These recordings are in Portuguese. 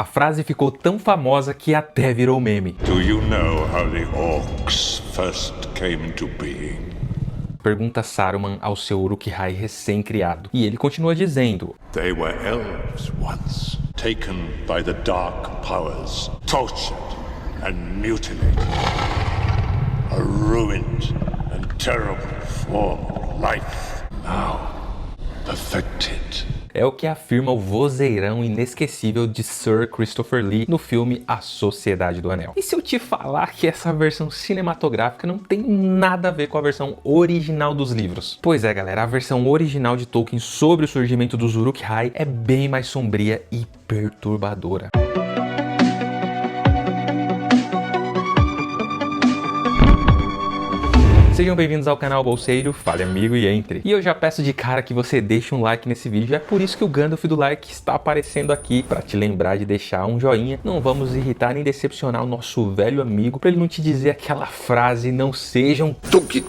A frase ficou tão famosa que até virou meme. Do you know how the orcs first came into being? Pergunta Saruman ao seu Uruk-hai recém-criado. E ele continua dizendo: They were elves once, taken by the dark powers, tortured and mutilated. A ruined and terrible form of life, now perfected. É o que afirma o vozeirão inesquecível de Sir Christopher Lee no filme A Sociedade do Anel. E se eu te falar que essa versão cinematográfica não tem nada a ver com a versão original dos livros? Pois é, galera, a versão original de Tolkien sobre o surgimento dos Uruk-hai é bem mais sombria e perturbadora. Sejam bem-vindos ao canal Bolseiro, fale amigo e entre. E eu já peço de cara que você deixe um like nesse vídeo, é por isso que o Gandalf do like está aparecendo aqui, para te lembrar de deixar um joinha. Não vamos irritar nem decepcionar o nosso velho amigo, para ele não te dizer aquela frase, não sejam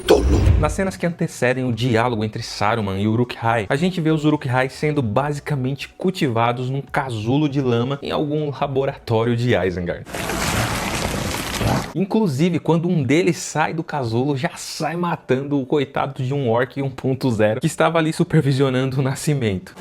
tolo. Nas cenas que antecedem o diálogo entre Saruman e Uruk-hai, a gente vê os Uruk-hai sendo basicamente cultivados num casulo de lama em algum laboratório de Isengard. Inclusive, quando um deles sai do casulo, já sai matando o coitado de um orc 1.0 que estava ali supervisionando o nascimento.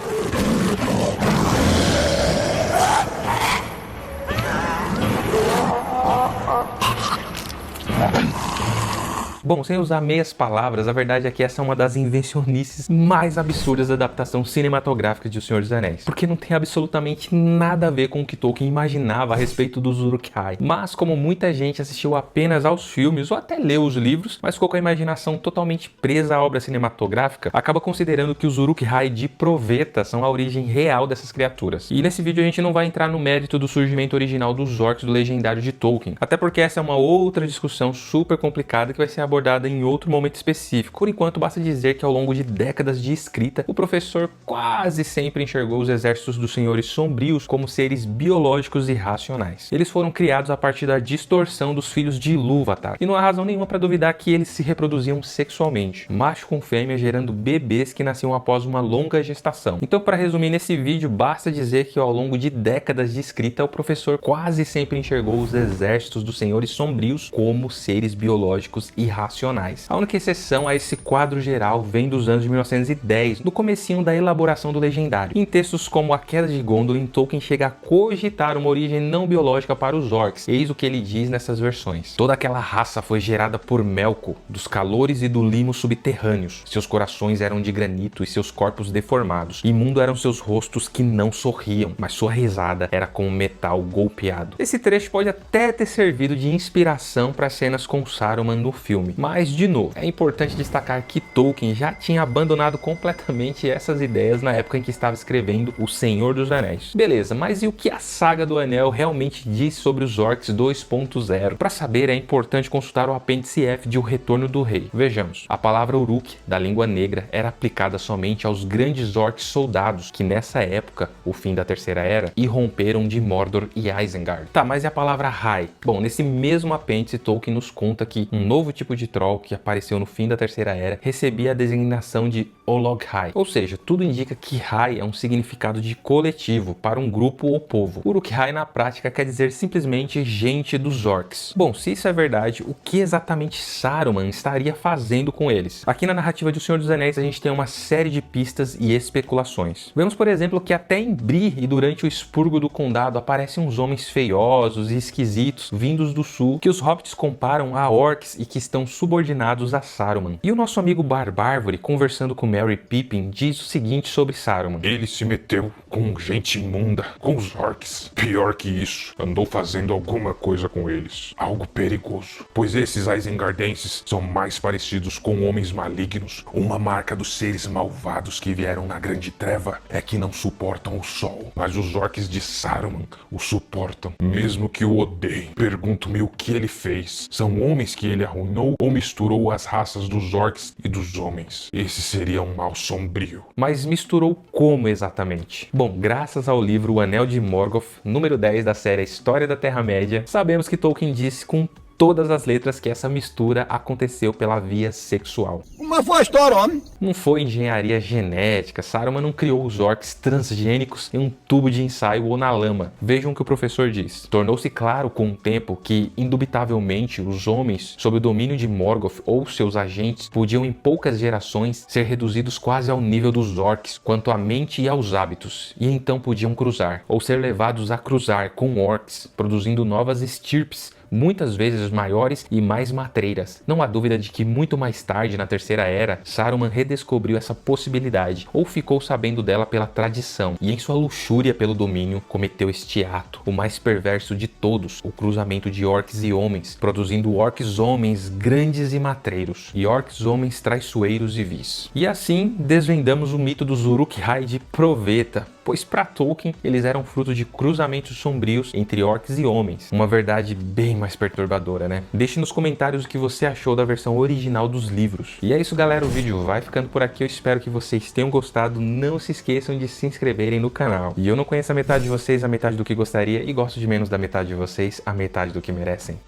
Bom, sem usar meias palavras, a verdade é que essa é uma das invencionices mais absurdas da adaptação cinematográfica de O Senhor dos Anéis. Porque não tem absolutamente nada a ver com o que Tolkien imaginava a respeito dos Uruk-hai. Mas como muita gente assistiu apenas aos filmes ou até leu os livros, mas ficou com a imaginação totalmente presa à obra cinematográfica, acaba considerando que os Uruk-hai de proveta são a origem real dessas criaturas. E nesse vídeo a gente não vai entrar no mérito do surgimento original dos orcs do legendário de Tolkien. Até porque essa é uma outra discussão super complicada que vai ser abordada em outro momento específico. Por enquanto, basta dizer que ao longo de décadas de escrita, o professor quase sempre enxergou os exércitos dos Senhores Sombrios como seres biológicos e racionais. Eles foram criados a partir da distorção dos filhos de Ilúvatar, e não há razão nenhuma para duvidar que eles se reproduziam sexualmente, macho com fêmea, gerando bebês que nasciam após uma longa gestação. Então, para resumir nesse vídeo, basta dizer que ao longo de décadas de escrita, o professor quase sempre enxergou os exércitos dos Senhores Sombrios como seres biológicos e racionais. A única exceção a esse quadro geral vem dos anos de 1910, no comecinho da elaboração do legendário. Em textos como A Queda de Gondolin, Tolkien chega a cogitar uma origem não biológica para os orcs. Eis o que ele diz nessas versões. Toda aquela raça foi gerada por Melkor, dos calores e do limo subterrâneos. Seus corações eram de granito e seus corpos deformados. Imundo eram seus rostos que não sorriam, mas sua risada era como metal golpeado. Esse trecho pode até ter servido de inspiração para cenas com Saruman no filme. Mas, de novo, é importante destacar que Tolkien já tinha abandonado completamente essas ideias na época em que estava escrevendo O Senhor dos Anéis. Beleza, mas e o que a Saga do Anel realmente diz sobre os Orcs 2.0? Para saber, é importante consultar o apêndice F de O Retorno do Rei. Vejamos, a palavra Uruk, da língua negra, era aplicada somente aos grandes orcs soldados, que nessa época, o fim da Terceira Era, irromperam de Mordor e Isengard. Tá, mas e a palavra Hai? Bom, nesse mesmo apêndice, Tolkien nos conta que um novo tipo de troll que apareceu no fim da Terceira Era recebia a designação de Olog-hai, ou seja, tudo indica que Hai é um significado de coletivo para um grupo ou povo. Uruk-hai na prática quer dizer simplesmente gente dos orcs. Bom, se isso é verdade, o que exatamente Saruman estaria fazendo com eles? Aqui na narrativa de O Senhor dos Anéis a gente tem uma série de pistas e especulações. Vemos, por exemplo, que até em Bree e durante o expurgo do condado aparecem uns homens feiosos e esquisitos vindos do sul que os hobbits comparam a orcs e que estão subordinados a Saruman. E o nosso amigo Barbárvore, conversando com Merry Pippin, diz o seguinte sobre Saruman. Ele se meteu com gente imunda, com os orcs. Pior que isso, andou fazendo alguma coisa com eles. Algo perigoso. Pois esses Isengardenses são mais parecidos com homens malignos. Uma marca dos seres malvados que vieram na Grande Treva é que não suportam o sol. Mas os orcs de Saruman o suportam, mesmo que o odeiem. Pergunto-me o que ele fez. São homens que ele arruinou ou misturou as raças dos orcs e dos homens? Esse seria um mal sombrio. Mas misturou como exatamente? Bom, graças ao livro O Anel de Morgoth, número 10 da série História da Terra-média, sabemos que Tolkien disse com todas as letras que essa mistura aconteceu pela via sexual. Mas foi a história, homem. Não foi engenharia genética, Saruman não criou os orcs transgênicos em um tubo de ensaio ou na lama. Vejam o que o professor diz. Tornou-se claro com o tempo que, indubitavelmente, os homens, sob o domínio de Morgoth ou seus agentes, podiam em poucas gerações ser reduzidos quase ao nível dos orcs, quanto à mente e aos hábitos, e então podiam cruzar, ou ser levados a cruzar com orcs, produzindo novas estirpes, muitas vezes maiores e mais matreiras. Não há dúvida de que muito mais tarde, na Terceira Era, Saruman redescobriu essa possibilidade, ou ficou sabendo dela pela tradição, e em sua luxúria pelo domínio, cometeu este ato, o mais perverso de todos, o cruzamento de orcs e homens, produzindo orcs homens grandes e matreiros, e orcs homens traiçoeiros e vis. E assim, desvendamos o mito dos Uruk-hai de Proveta, pois para Tolkien, eles eram fruto de cruzamentos sombrios entre orcs e homens. Uma verdade bem mais perturbadora, né? Deixe nos comentários o que você achou da versão original dos livros. E é isso, galera, o vídeo vai ficando por aqui. Eu espero que vocês tenham gostado. Não se esqueçam de se inscreverem no canal. E eu não conheço a metade de vocês, a metade do que gostaria, e gosto de menos da metade de vocês, a metade do que merecem.